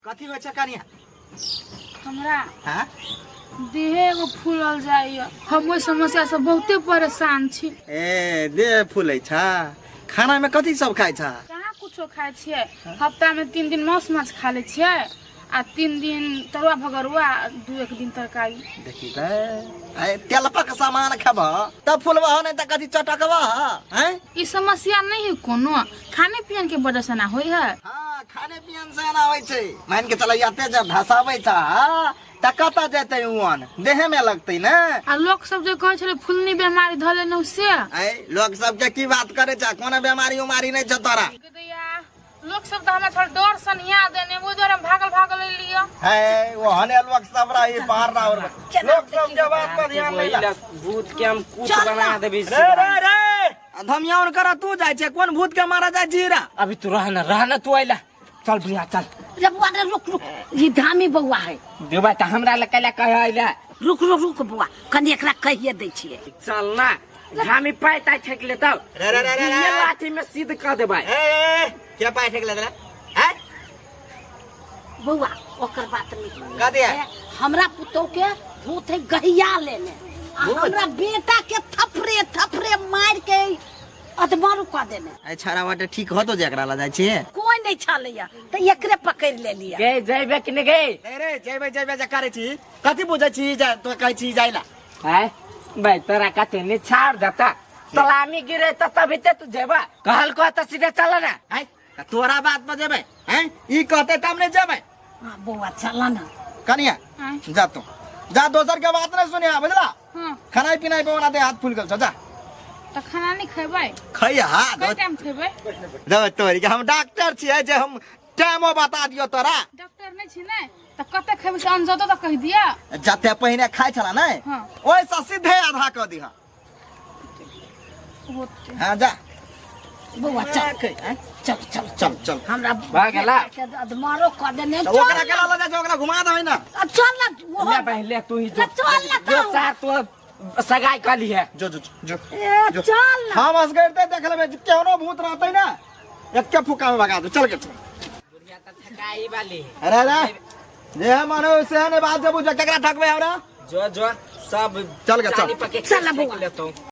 कथी होइ छै कनिया हमरा हां देहे एगो फूलल जाइए। हम ओइ समस्या से बहुते परेशान छी। ए देह फूलै छ। खाना में कथी सब खाइ छ? कहाँ कुछो खाए छियै। हफ्ता में 3 दिन मांस माछ खा ले छियै आ 3 दिन तरुआ भगरुआ 2-1 दिन तरकारी। देखी त ए तेलपक सामान खब तब फूलबा नहीं त कथी चटकबा हैं? ई समस्या नहीं है कोनो, खाने पीने के वजह से ना होई है। हां खाने पियन से ना होय छै। मान के चल याते जब धसाबै छ त कता जेतै उन देहे में लगतै ना। आ लोग सब जे कहै छले फुलनी बीमारी धले न से ए लोग सब के की बात करे छ? कोनो बीमारी उमारी नहीं छ तोरा। लोग सब तो हमरा थोड़ा डर सनिया देने वो द्वारा भागल ले लियो है वो हने लोग सब रही बाहर ना और लोग सब के बात पर ध्यान नहीं ला। भूत के हम कूट बना देबी। रे धमियाउन कर तू जाय छे कोन भूत के मारा जाय जीरा? अभी तू रहना तू आइला चल भैया चल। जब बुआ रुक ये धामी बउआ है। देबा त हमरा ल कला कह आइला। रुक बुआ कनी एकरा कहिए दै छिए। चल ना धामी पाइता ठेक ले तब ये लाठी में सीध कर देबा। ए क्या पाए ठेक ले हैं? बउआ ओकर बात नहीं का दिया? हमरा पुतो के भूत है गहिया लेने आ हमरा बेटा के थपरे मार के अधमारू कर देने। ए छाड़ा वाटे ठीक हो तो जेकरा ला जाय छे। कोई नहीं छलैया त एकरे पकड़ ले लिया। गे जइबे कि ने गे? रे जेबे जा करे छी कथी बुझै छी जा तो कहै छी जाइला है भाई तोरा कते ने छाड़ देता सलामी गिरे त तभी ते तू जेबा कहल को त सीधे चल ना। है तोरा बात पर जेबे हैं? ई कहते तब नहीं जेबे। हां बउआ चला ना कनिया हाँ। जा तू जा दोसर के बात नहीं सुनिया बुझला। हां खाना पीना पे बना दे हाथ फूल गल छ जा त खाना नहीं खेबै। खैया कई टाइम खेबै? दो तोरी के हम डॉक्टर छियै जे हम टाइमो बता दियो तोरा। डॉक्टर नहीं छी ने त कते खेबै से अनजतो त कह दिया। जते पहिने खाइ छला नै हाँ। ओइसा सीधे आधा क दिहा। हां जा बउआ चल हमरा भागला अधमारो कर देने। तो ओकरा केला लगा जा ओकरा घुमा दे ना। चल ना ले पहले तू ही जो चल ना जो साथ तो सगाई कर ली है। जो ए चल ना हम हंस गए थे देख लेबे केनो भूत रहतै ना एक के फुका में भगा दो चल के। बुढ़िया त थकाई वाली अरे जे मानो से ने बात जब केकरा ठकबे हमरा जो सब चल के चल पके चल बउआ। लेतो।